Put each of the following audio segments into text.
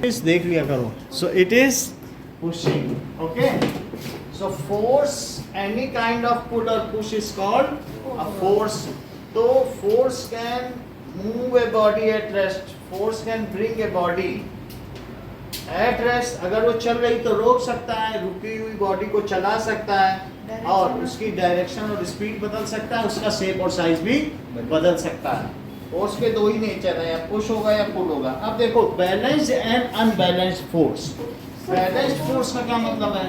इस देख लिया करो. So it is pushing. Okay. So force, any kind of pull or push is called a force. So force can move a body at rest. Force can bring a body at rest. अगर वो चल रही तो रोक सकता है, रुकी हुई बॉडी को चला सकता है और उसकी डायरेक्शन और स्पीड बदल सकता है, उसका शेप और साइज भी बदल सकता है. फोर्स के दो ही नेचर है, या पुश होगा या पुल होगा. अब देखो balanced and unbalanced force. Balanced force का क्या मतलब है?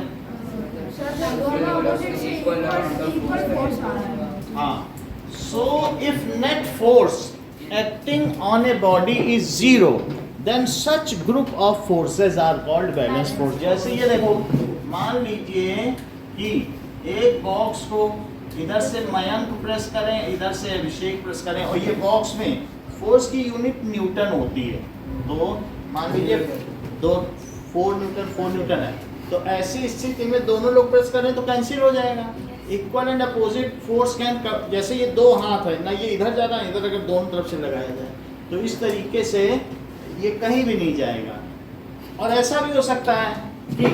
हाँ. So if net force acting on a body is zero, then such group of forces are called balanced force. जैसे ये देखो, मान लीजिए कि एक बॉक्स को इधर से मयंक प्रेस करें, इधर से अभिषेक प्रेस करें, और ये बॉक्स में फोर्स की यूनिट न्यूटन होती है. तो मान लीजिए 4 न्यूटन है. तो ऐसी स्थिति में दोनों लोग प्रेस करें तो कैंसिल हो जाएगा. Equal and opposite force can, जैसे ये दो हाथ है ना, ये इधर जा रहा है, इधर अगर दोनों तरफ से लगाया जाए तो इस तरीके से ये कहीं भी नहीं जाएगा. और ऐसा भी हो सकता है कि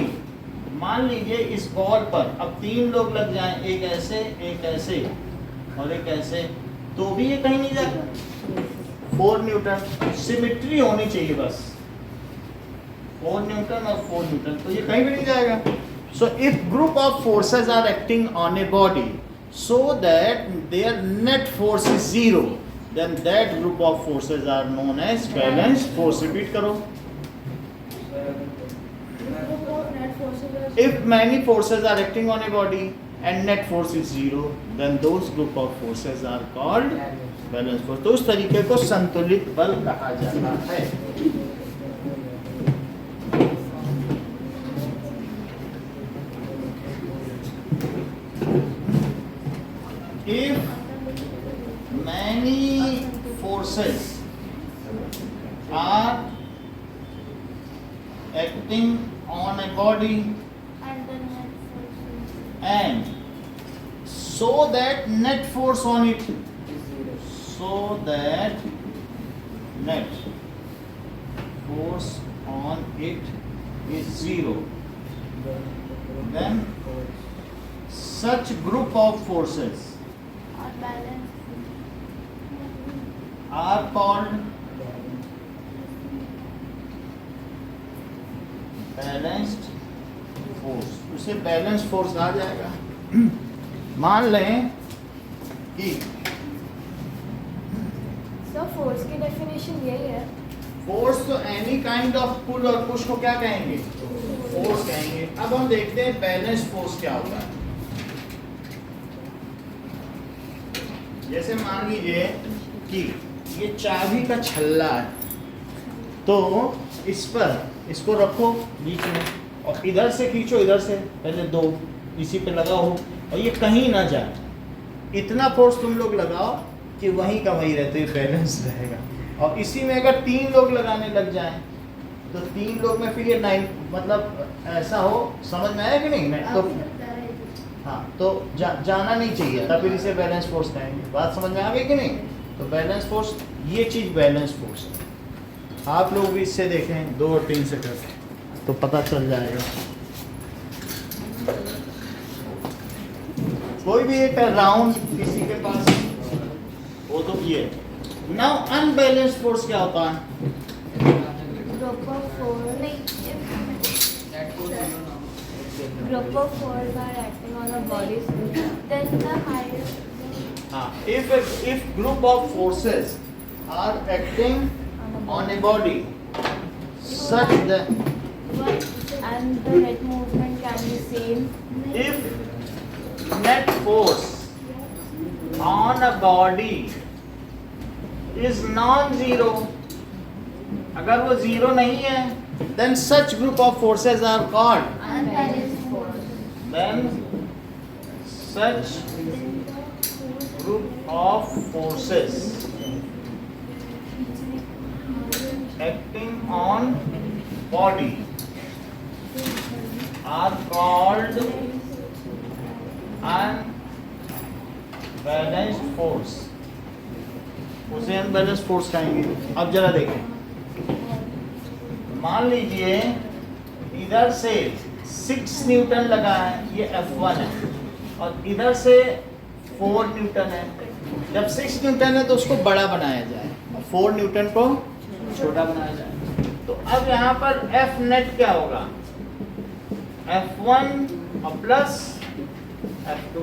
मान लीजिए इस बॉल पर अब 3 लोग लग जाएं, एक ऐसे और एक ऐसे, तो भी ये कहीं नहीं जाएगा. 4 न्यूटन सिमेट्री होनी चाहिए बस. 4 न्यूटन और 4 न्यूटन, तो ये कहीं भी नहीं जाएगा. So if group of forces are acting on a body so that their net force is zero, then that group of forces are known as balanced force. Repeat करो. If many forces are acting on a body and net force is zero, then those group of forces are called balanced force. तो उस तरीके को संतुलित बल कहा जाता है. If many forces are acting on a body and so that net force on it, so that net force on it is zero, then such group of forces are called balanced force. उसे balanced force कहा जाएगा. मान लें कि force की definition यही है. Force तो एनी काइंड ऑफ पुल और पुश को क्या कहेंगे? फोर्स कहेंगे. अब हम देखते हैं बैलेंस्ड फोर्स क्या होता है. जैसे मान लीजिए कि ये चाबी का छल्ला है, तो इस पर इसको रखो बीच में और इधर से खींचो, इधर से पहले 2 इसी पे लगाओ और ये कहीं ना जाए. इतना फोर्स तुम लोग लगाओ कि वहीं का वहीं रहते हुए बैलेंस रहेगा. और इसी में अगर 3 लोग लगाने लग जाएं तो 3 लोग में फिर ये 9, मतलब ऐसा हो, समझ में आया कि नहीं? तो हाँ, तो जाना नहीं चाहिए, तब फिर इसे बैलेंस फोर्स कहेंगे. बात समझ में आ गई कि नहीं? तो बैलेंस फोर्स, ये चीज़ बैलेंस फोर्स है. आप लोग भी इससे देखें 2 और 3 से करके तो पता चल जाएगा. कोई भी एक राउंड किसी के पास वो तो ये. नाउ अनबैलेंस्ड फोर्स क्या होता है? Group of forces are acting on a body, then the higher. If group of forces are acting on a body such that and the net movement can be same. If net force on a body is non-zero, अगर वो zero नहीं है, then such group of forces are called Unbalanced force. then such group of forces acting on body are called unbalanced force. उसे unbalanced force कहेंगे. अब जरा देखें, मान लीजिए इधर से 6 न्यूटन लगा है, ये F1 है, और इधर से 4 न्यूटन है। जब 6 न्यूटन है तो उसको बड़ा बनाया जाए, 4 न्यूटन को छोटा बनाया जाए। तो अब यहाँ पर F नेट क्या होगा, F1 और प्लस F2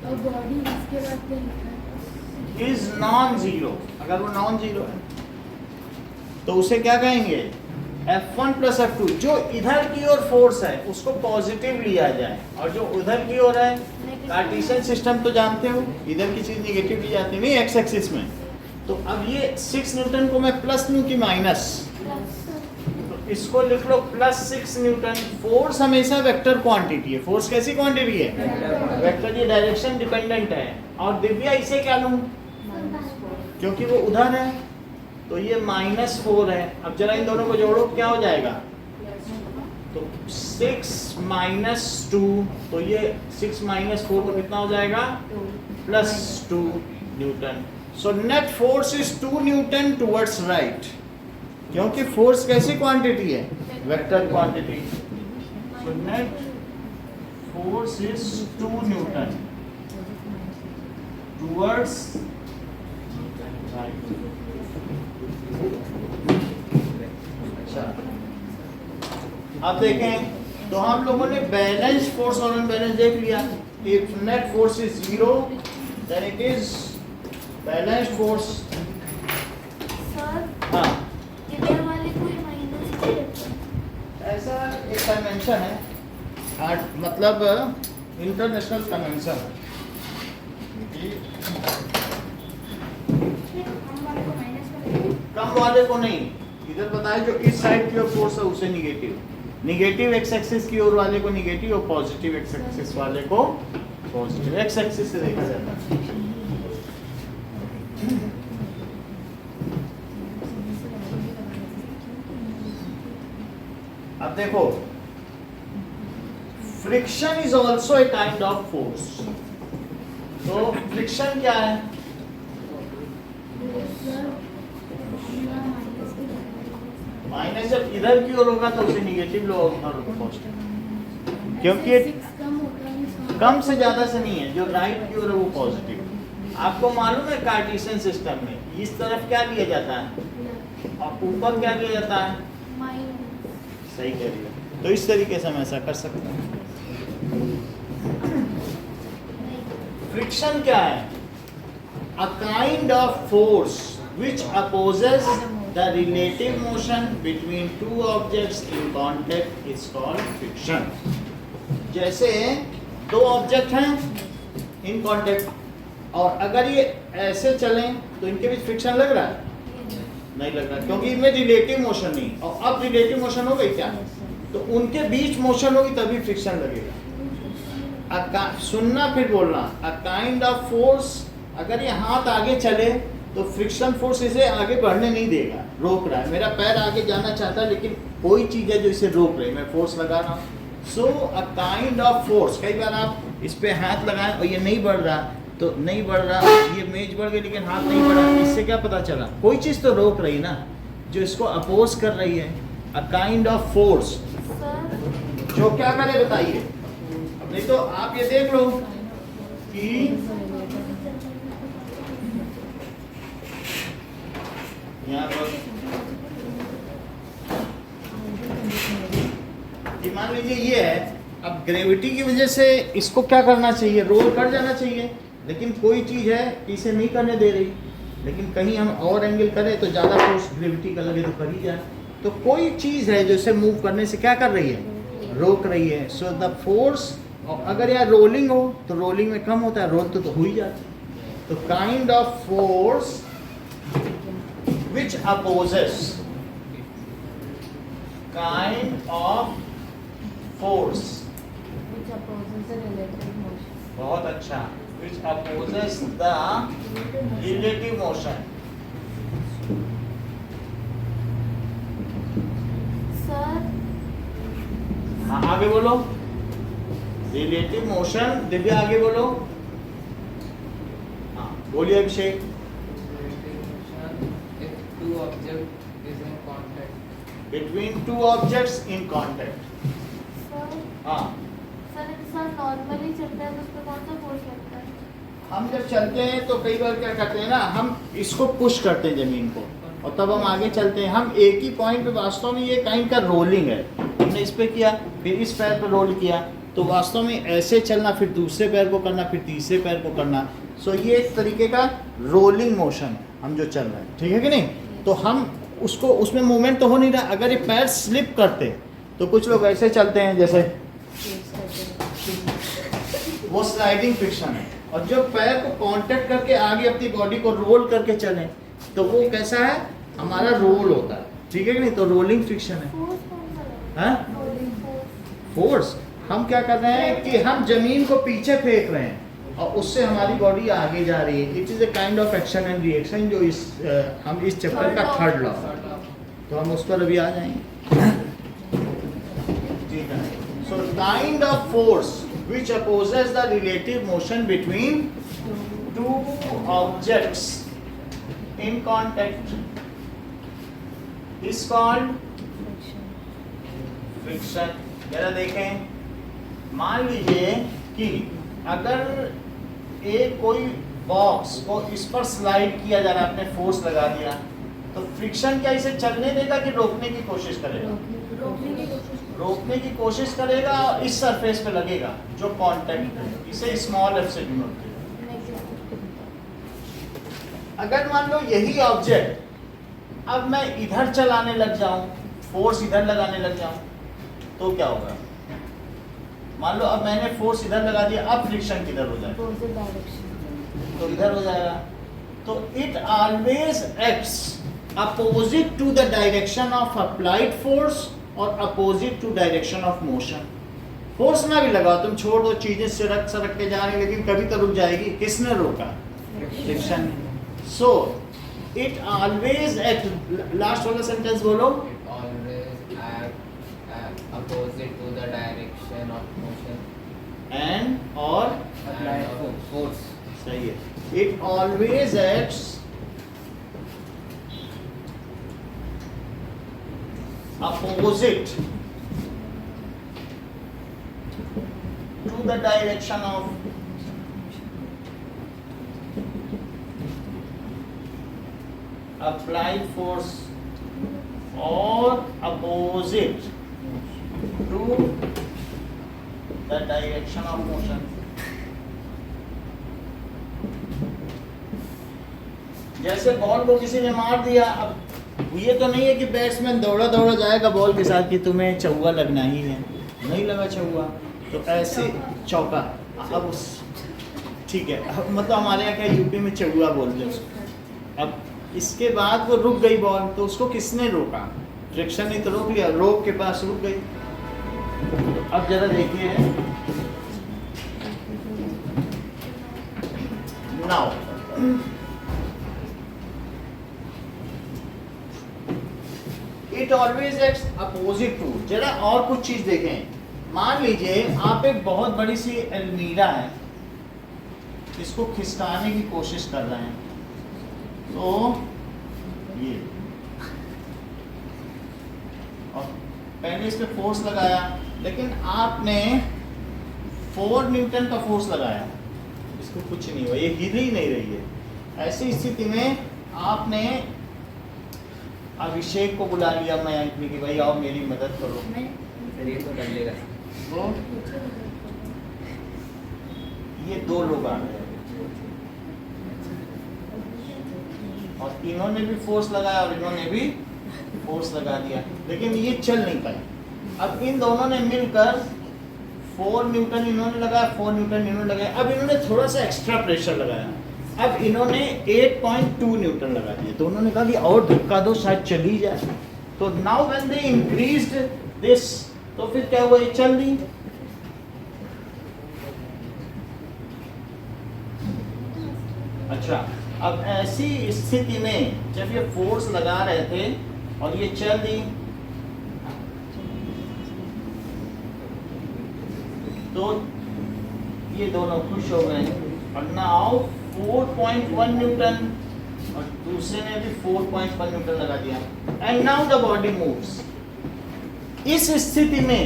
बॉडी इसके बाद क्या लिखा है? Is non zero. अगर वो नॉन जीरो है तो उसे क्या कहेंगे, F1 प्लस F2। जो इधर की ओर फोर्स है उसको पॉजिटिव लिया जाए, और जो उधर की ओर है, कार्टेशियन सिस्टम तो जानते हो, इधर की चीज निगेटिव ली जाती नहीं एक्स एक्सिस में। तो अब ये 6 न्यूटन को मैं प्लस लूं कि माइनस, तो इसको लिख लो प्लस 6 न्यूटन। फोर्स हमेशा वेक्टर क्वांटिटी है। फोर्स कैसी क्वांटिटी है, वेक्टर। ये डायरेक्शन डिपेंडेंट है। और दिव्या इसे क्या लूं, क्योंकि वो उधर है, तो ये -4 है। अब जरा इन दोनों को जोड़ो, क्या हो जाएगा, तो 6 - 2, तो ये 6 - 4 को कितना हो जाएगा, +2 Newton. So net force is 2 Newton towards right, क्योंकि फोर्स कैसी क्वांटिटी है, vector quantity. So net force is 2 Newton towards right. अच्छा, अब देखें तो हम लोगों ने बैलेंस फोर्स और अनबैलेंस देख लिया। If net force is 0 then it is balanced force. Sir हाँ, इधर वाले को माइनस क्यों लेते हैं? ऐसा एक कन्वेंशन है, मतलब इंटरनेशनल कन्वेंशन है। हम वाले को माइनस कर देते हैं। कम वाले को नहीं, इधर बताया जो इस साइड की ओर फोर्स है उसे निगेटिव, निगेटिव एक्स एक्सिस की ओर वाले को निगेटिव, और पॉजिटिव एक्स एक्सिस वाले को पॉजिटिव। एक्स एक्सिस से देखा जाता है। अब देखो, friction is also a kind of force. तो फ्रिक्शन क्या है, माइनस जब इधर की ओर होगा तो उसे निगेटिव लो और पॉजिटिव, क्योंकि ये कम से ज्यादा से नहीं है, जो राइट की ओर है वो पॉजिटिव। आपको मालूम है कार्टेशियन सिस्टम में इस तरफ क्या लिया जाता है और ऊपर क्या लिया जाता है, सही कह रही है। तो इस तरीके से हम ऐसा कर सकते हैं। फ्रिक्शन क्या है, a kind of force which opposes the relative motion between two objects in contact is called friction। जैसे दो ऑब्जेक्ट हैं इन कांटेक्ट, और अगर ये ऐसे चलें तो इनके बीच फ्रिक्शन लग रहा है, नहीं लग रहा, क्योंकि इनमें रिलेटिव मोशन नहीं। और अब रिलेटिव मोशन हो गई क्या, तो उनके बीच मोशन होगी तभी फ्रिक्शन लगेगा। सुनना फिर बोलना, अ काइंड ऑफ फोर्स, अगर ये हाथ आगे चले तो फ्रिक्शन फोर्स इसे आगे बढ़ने नहीं देगा, रोक रहा है। मेरा पैर आगे जाना चाहता है लेकिन कोई चीज़ है जो इसे रोक रही है, मैं फोर्स लगा रहा हूँ। सो अ काइंड ऑफ फोर्स। कई बार आप इस पे हाथ लगाएं और ये नहीं बढ़ रहा, तो नहीं बढ़ रहा, ये मेज बढ़ गई लेकिन हाथ नहीं बढ़ा, इससे क्या पता चला, कोई चीज़ तो रोक रही ना, जो इसको अपोज कर रही है। अ काइंड ऑफ फोर्स जो क्या करे बताइए, नहीं तो आप ये देख लो कि यहाँ पर मान लीजिए ये है, अब ग्रेविटी की वजह से इसको क्या करना चाहिए, रोल कर जाना चाहिए, लेकिन कोई चीज़ है इसे नहीं करने दे रही, लेकिन कहीं हम और एंगल करें तो ज़्यादा फोर्स ग्रेविटी का लगे तो कर ही जाए। तो कोई चीज़ है जो इसे मूव करने से क्या कर रही है, रोक रही है। सो द फोर्स, अगर यार रोलिंग हो तो रोलिंग में कम होता है, रोल तो हो ही जाता है। तो kind of force which opposes, kind of force, which opposes the relative motion, बहुत अच्छा, which opposes the relative motion। Sir हाँ आगे बोलो, रिलेटिव मोशन। दिव्या आगे बोलो, हाँ बोलिए अभिषेक। Two object is in contact. Between two objects in contact. Sir हाँ, सर इंसान नॉर्मली चलता है तो उस पर कौन सा फोर्स लगता है? हम जब चलते हैं तो कई बार क्या करते हैं ना, हम इसको पुश करते हैं जमीन को और तब हम आगे चलते हैं। हम एक ही पॉइंट पे, वास्तव में ये काइंड का रोलिंग है। हमने इस पे किया, फिर इस पैर पे रोल किया, तो वास्तव में ऐसे चलना, फिर दूसरे पैर को करना, फिर तीसरे पैर को करना। सो ये एक तरीके का रोलिंग मोशन हम जो चल रहे हैं, ठीक है कि नहीं? तो हम उसको, उसमें मूवमेंट तो हो नहीं रहा। अगर ये पैर स्लिप करते तो कुछ लोग ऐसे चलते हैं जैसे, वो स्लाइडिंग फ्रिक्शन है। और जब पैर को कांटेक्ट करके आगे अपनी बॉडी को रोल करके चलें तो वो कैसा है, हमारा रोल होता है, ठीक है कि नहीं? तो रोलिंग फ्रिक्शन है। फोर्स कौन सा लगता हाँ? है? Rolling force. फोर्स हम क्या कर रहे हैं कि हम जमीन को पीछे फेंक रहे हैं और उससे हमारी बॉडी आगे जा रही है। It is a kind of action and reaction, जो हम इस चैप्टर का थर्ड लॉ, तो हम उस पर अभी आ जाएंगे, ठीक है? So kind of force which opposes the relative motion between two objects in contact is called friction। जरा देखें, मान लीजिए कि अगर एक कोई बॉक्स को इस पर स्लाइड किया जा रहा है, आपने फोर्स लगा दिया, तो फ्रिक्शन क्या इसे चलने देगा कि रोकने की कोशिश करेगा? रोकने की कोशिश करेगा और इस सरफेस पे लगेगा जो कांटेक्ट है। इसे स्मॉल एफ से डिनोट किया। अगर मान लो यही ऑब्जेक्ट अब मैं इधर चलाने लग जाऊं, फोर्स इधर लगाने लग जाऊं, तो क्या होगा? मान लो अब मैंने फोर्स इधर लगा दिया, अब फ्रिक्शन किधर हो जाएगा? तो इधर हो जाएगा। तो it always acts opposite to the direction of applied force और opposite to direction of motion. Force ना भी लगाओ, तुम छोड़ दो, चीजें सरक के जा रही, लेकिन कभी तो रुक जाएगी। किसने रोका? Friction. So it always act, last वाला सेंटेंस बोलो। It always act opposite to the direction of motion and और and of force. सही है। It always acts opposite to the direction of applied force or opposite to the direction of motion। जैसे ball को किसी ने मार दिया, अब ये तो नहीं है कि बैट्समैन दौड़ा दौड़ा जाएगा बॉल के साथ कि तुम्हें चौका लगना ही है, नहीं लगा चौका तो ऐसे चौका। अब उस, ठीक है, मतलब हमारे यहाँ क्या यूपी में चौका बोलते हैं उसको। अब इसके बाद वो रुक गई बॉल, तो उसको किसने रोका? फ्रिक्शन ने तो रोक लिया, रोक के पास रुक गई। तो अब जरा देखिए, now it always acts opposite to. जरा और कुछ चीज देखें। मान लीजिए आप एक बहुत बड़ी सी अलमीरा है, इसको खिसकाने की कोशिश कर रहे हैं, तो ये, और पहले इस पे फोर्स लगाया, लेकिन आपने 4 न्यूटन का फोर्स लगाया, इसको कुछ नहीं हुआ, ये हिल ही नहीं रही है। ऐसी स्थिति में आपने अभिषेक को बुला लिया मयंक कि भाई आओ मेरी मदद करो, फिर ये तो डलेगा। तो ये 2 लोग आ गए और इन्होंने भी फोर्स लगाया और इन्होंने भी फोर्स लगा दिया, लेकिन ये चल नहीं पाई। अब इन दोनों ने मिलकर 4 न्यूटन इन्होंने लगाया, 4 न्यूटन इन्होंने लगाया। अब इन्होंने थोड़ा सा एक्स्ट्रा प्रेशर लगाया, अब इन्होंने 8.2 न्यूटन लगा दिया। दोनों ने कहा कि और धक्का दो शायद चली जाए। तो now when they increased this, तो फिर क्या हुआ, ये चल दी। अच्छा, अब ऐसी स्थिति में जब ये फोर्स लगा रहे थे और ये चल दी, तो ये दोनों खुश हो गए और नाउ 4.1 न्यूटन और दूसरे ने भी 4.1 न्यूटन लगा दिया and now the body moves. इस स्थिति में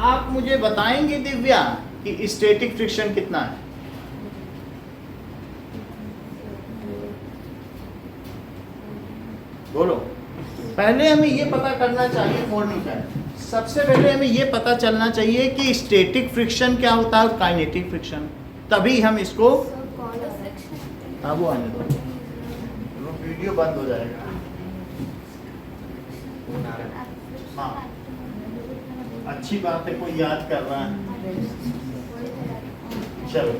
आप मुझे बताएंगे दिव्या कि स्टैटिक फ्रिक्शन कितना है? बोलो। पहले हमें ये पता करना चाहिए 4 न्यूटन। सबसे पहले हमें ये पता चलना चाहिए कि स्टैटिक फ्रिक्शन क्या होता है और काइनेटिक फ्रिक्शन, तभी हम इसको हाँ वो आने दो, वो वीडियो बंद हो जाएगा। हाँ अच्छी बात है, कोई याद कर रहा है। चलो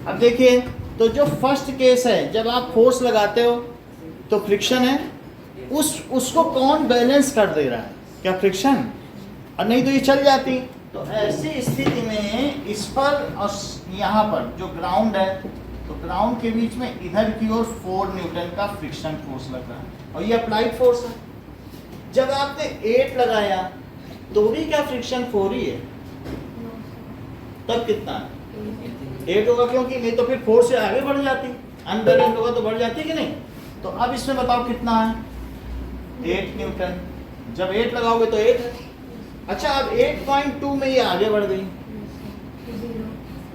अब देखिए, तो जो फर्स्ट केस है, जब आप फोर्स लगाते हो तो फ्रिक्शन है, उसको कौन बैलेंस कर दे रहा है? क्या फ्रिक्शन? और नहीं तो ये चल जाती। तो ऐसी स्थिति में इस पर और यहाँ पर जो ग्राउंड है, तो ग्राउंड के बीच में इधर की ओर 4 न्यूटन का फ्रिक्शन फोर्स लग रहा है और ये अप्लाइड फोर्स है। जब आपने 8 लगाया तो भी क्या फ्रिक्शन 4 ही है? तब कितना है? 8 होगा, क्योंकि नहीं तो फिर 4 से आगे बढ़ जाती, अनबैलेंस होगा तो बढ़ जाती कि नहीं। तो अब इसमें बताओ कितना है? 8 न्यूटन। जब 8 लगाओगे तो 8 है। अच्छा अब 8.2 में ये आगे बढ़ गई,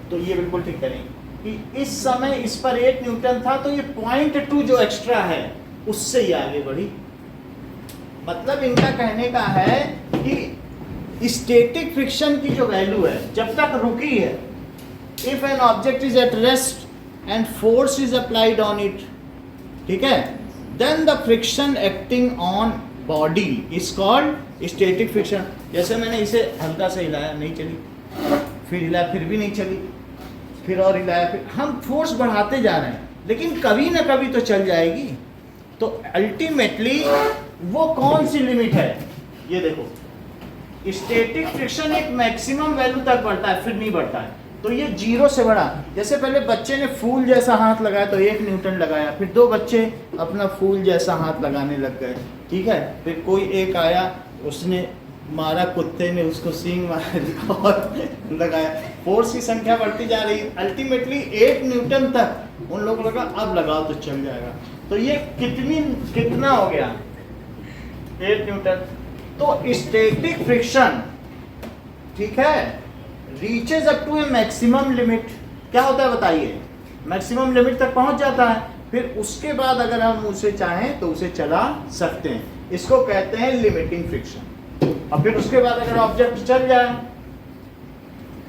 तो ये बिल्कुल ठीक करें कि इस समय इस पर 8 न्यूटन था, तो ये 0.2 जो एक्स्ट्रा है उससे ही आगे बढ़ी। मतलब इनका कहने का है कि स्टैटिक फ्रिक्शन की जो वैल्यू है जब तक रुकी है, if an object is at rest and force is applied on it, ठीक है, then the friction acting on body is called static friction. जैसे मैंने इसे हल्का से हिलाया, नहीं चली, फिर हिलाया, फिर भी नहीं चली, फिर और हिलाया, फिर हम फोर्स बढ़ाते जा रहे हैं, लेकिन कभी ना कभी तो चल जाएगी। तो अल्टीमेटली वो कौन सी लिमिट है? ये देखो, स्टैटिक फ्रिक्शन एक मैक्सिमम वैल्यू तक बढ़ता है, फिर नहीं बढ़ता है। तो ये 0 से बढ़ा। जैसे पहले बच्चे ने फूल जैसा हाथ लगाया तो 1 न्यूटन लगाया, फिर 2 बच्चे अपना फूल जैसा हाथ लगाने लग गए, ठीक है, फिर कोई एक आया, उसने मारा, कुत्ते ने उसको सींग मारा और लगाया, फोर्स की संख्या बढ़ती जा रही। अल्टीमेटली 8 न्यूटन तक उन लोगों लगा, अब लगाओ तो चल जाएगा। तो ये कितना हो गया? 8 न्यूटन। तो स्टैटिक फ्रिक्शन, ठीक है, reaches up to a maximum limit. क्या होता है बताइए? मैक्सिमम लिमिट तक पहुंच जाता है, फिर उसके बाद अगर हम उसे चाहें तो उसे चला सकते हैं। इसको कहते हैं लिमिटिंग फ्रिक्शन। और फिर उसके बाद अगर ऑब्जेक्ट चल जाए,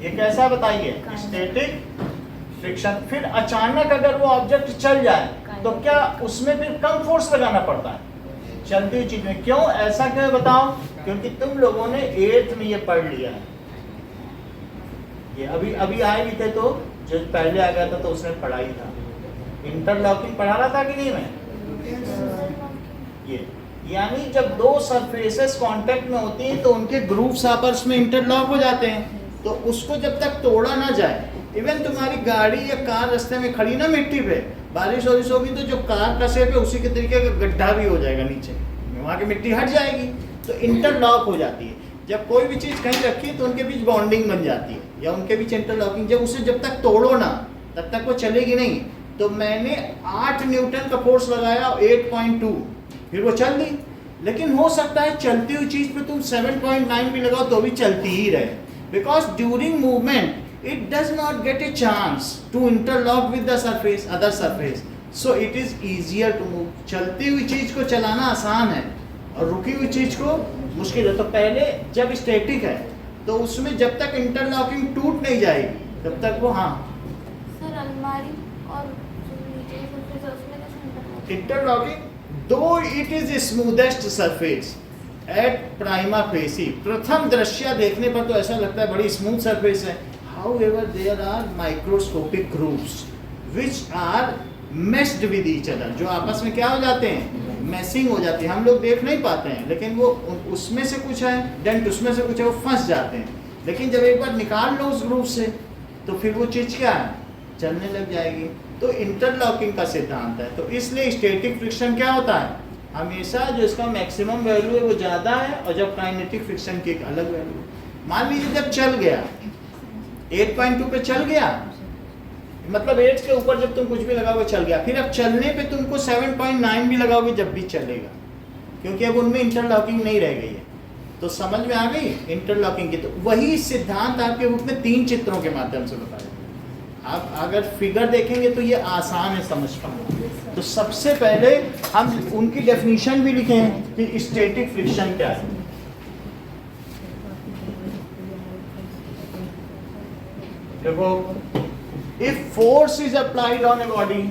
ये कैसा बताइए? Static friction. फिर अचानक अगर वो ऑब्जेक्ट चल जाए तो क्या उसमें फिर कम फोर्स लगाना पड़ता है चलती हुई चीज में? क्यों? ऐसा क्यों बताओ? क्योंकि तुम लोगों ने 8th में ये पढ़ लिया है। ये अभी आए भी थे, तो जो पहले आ गया था तो उसने पढ़ा ही था। इंटरलॉकिंग पढ़ा रहा था कि नहीं मैं? ये यानी जब 2 सरफेसेस कांटेक्ट में होती हैं तो उनके ग्रूव्स आपस में इंटरलॉक हो जाते हैं, तो उसको जब तक तोड़ा ना जाए, इवन तुम्हारी गाड़ी या कार रास्ते में खड़ी ना मिट्टी पे, बारिश वारिश होगी तो जो कार का शेप है उसी के तरीके का गड्ढा भी हो जाएगा नीचे, वहाँ की मिट्टी हट जाएगी, तो इंटरलॉक हो जाती है। जब कोई भी चीज़ कहीं रखी तो उनके बीच बॉन्डिंग बन जाती है या उनके बीच इंटरलॉकिंग। जब उसे जब तक तोड़ो ना तब तक वो चलेगी नहीं। तो मैंने 8 न्यूटन का फोर्स लगाया, 8.2, फिर वो चल दी। लेकिन हो सकता है चलती हुई चीज़ पे तुम 7.9 भी लगाओ तो भी चलती ही रहे, because during movement it does not get a chance to interlock with the surface, other surface, so it is easier to move. चलती हुई चीज़ को चलाना आसान है और रुकी हुई चीज़ को मुश्किल है। तो पहले जब स्टैटिक है तो उसमें जब तक इंटरलॉकिंग टूट नहीं जाएगी तब तक वो, हाँ सर अलमारी और नीचे सरफेस है उसमें कैसे interlocking, though it is smoothest surface at prima facie, प्रथम दृश्य देखने पर तो ऐसा लगता है बड़ी स्मूथ सरफेस है। However there are microscopic grooves which are meshed with each other, जो आपस में क्या हो जाते हैं? मैसिंग हो जाती है। हम लोग देख नहीं पाते हैं, लेकिन वो उसमें से कुछ है डेंट, उसमें से कुछ है, वो फंस जाते हैं। लेकिन जब एक बार निकाल लो उस ग्रूव से तो फिर वो चीज़ क्या है? चलने लग जाएगी। तो इंटरलॉकिंग का सिद्धांत है। तो इसलिए स्टैटिक फ्रिक्शन क्या होता है? हमेशा जो इसका मैक्सिमम वैल्यू है वो ज़्यादा है, और जब काइनेटिक फ्रिक्शन की एक अलग वैल्यू। मान लीजिए जब चल गया 8.2 पे चल गया, मतलब 8 के ऊपर जब तुम कुछ भी लगाओगे चल गया, फिर अब चलने पे तुमको 7.9 भी लगाओगे जब भी चलेगा, क्योंकि अब उनमें इंटरलॉकिंग नहीं रह गई है। तो समझ में आ गई इंटरलॉकिंग की। तो वही सिद्धांत आपके बुक में 3 चित्रों के माध्यम से बताया। आप अगर फिगर देखेंगे तो ये आसान है समझ पाना। तो सबसे पहले हम उनकी डेफिनेशन भी लिखे हैं कि स्टैटिक फ्रिक्शन क्या है। देखो, if force is applied on a body,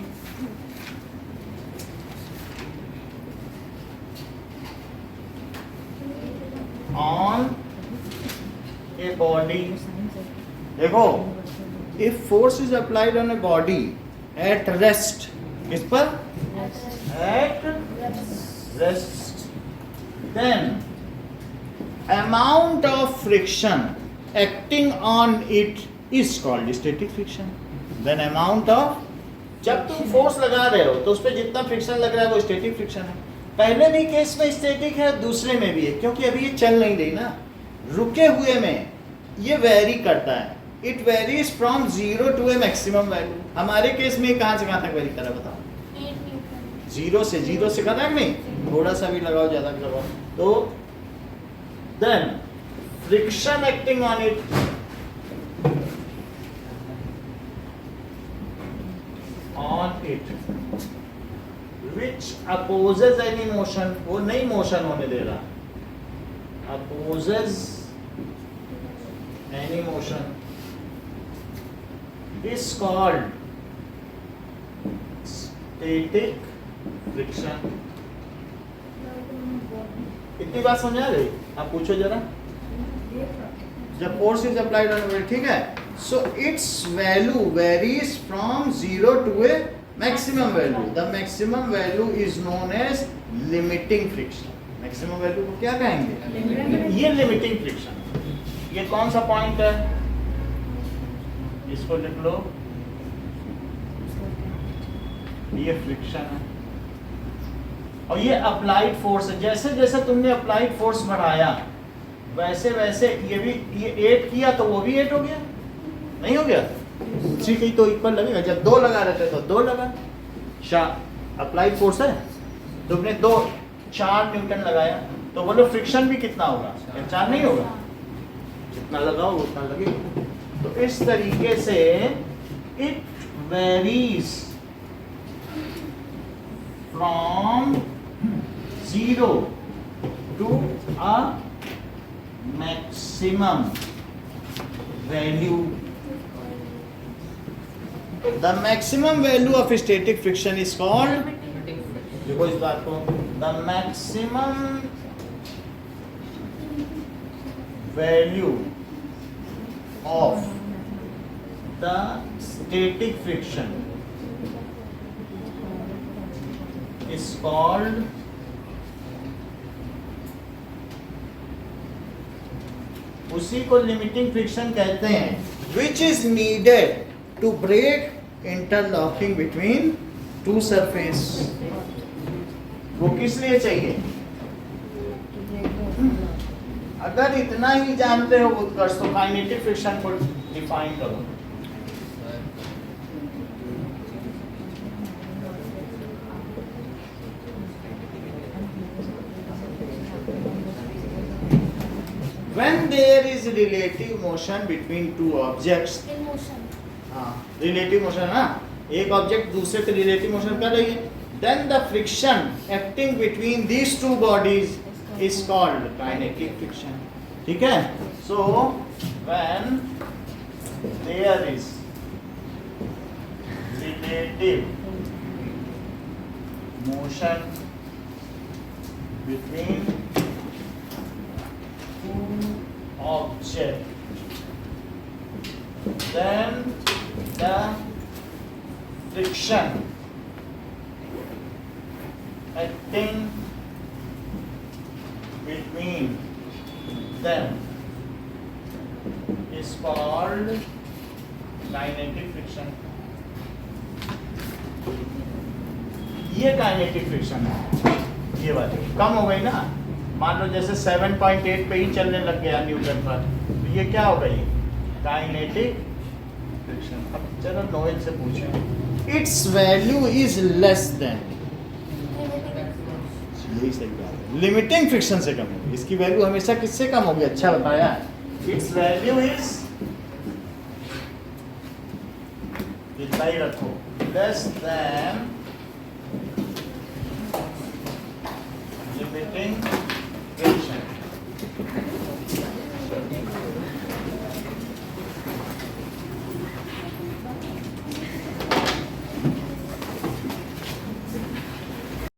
देखो, if force is applied on a body at rest, किस पर? At rest, then amount of friction acting on it is called static friction. Then amount of, जब तुम force लगा रहे हो तो उस पर जितना फ्रिक्शन लग रहा है वो स्टैटिक फ्रिक्शन है। पहले भी केस में स्टैटिक है, दूसरे में भी है, क्योंकि अभी ये चल नहीं रही ना। रुके हुए में ये वेरी करता है, it varies from 0 to a maximum value. हमारे केस में कहाँ से कहाँ तक वेरी कर रहा है बताओ? 0 से कर रहा है नहीं, थोड़ा सा भी लगाओ, ज्यादा भी लगाओ। तो then friction acting on it which opposes any motion, वो नहीं मोशन होने दे रहा, opposes any motion is called static friction. इतनी बात समझ आ गई? आप पूछो जरा। जब force is applied on weight, ठीक है, so its value varies from 0 to a maximum value. The maximum value is known as limiting friction. Maximum value को क्या कहेंगे? ये limiting friction। ये कौन सा पॉइंट है? इसको लिख लो, ये फ्रिक्शन है और ये अप्लाइड फोर्स है। जैसे जैसे तुमने अप्लाइड फोर्स बढ़ाया वैसे वैसे ये भी, ये 8 किया तो वो भी 8 हो गया, नहीं हो गया? ठीक है, तो इक्वल लगेगा। जब 2 लगा रहे थे तो 2 लगा, अप्लाइड फोर्स है, तुमने 4 न्यूटन लगाया तो बोलो फ्रिक्शन भी कितना होगा? 4 नहीं होगा, जितना लगाओ उतना लगेगा। तो इस तरीके से it varies from 0 to a maximum value. The maximum value of static friction is called, देखो इस बात को, the maximum value of the static friction is called उसी को लिमिटिंग फ्रिक्शन कहते हैं, which is needed to break interlocking between two surface. वो किस लिए चाहिए? अगर इतना ही जानते हो उत्कर्ष तो काइनेटिक फ्रिक्शन को डिफाइन करो। When there is relative motion between two objects, In motion. हाँ, रिलेटिव मोशन है ना, एक ऑब्जेक्ट दूसरे पे रिलेटिव मोशन कर रही है, then the friction acting between these two bodies is called kinetic friction. ठीक है? So when there is relative motion between two objects, then the friction acting between them is called kinetic friction. ये kinetic friction है, ये बात कम हो गई ना। मान लो जैसे 7.8 पे ही चलने लग गया न्यूटन पर, तो ये क्या होगा? ये काइनेटिक फ्रिक्शन। चलो नोएल से पूछो it's value is less than, यही सही बात है, लिमिटिंग फ्रिक्शन से कम होगी, इसकी वैल्यू हमेशा किससे कम होगी, अच्छा बताया, इट्स वैल्यू इज, इतना ही रखो, लेस देन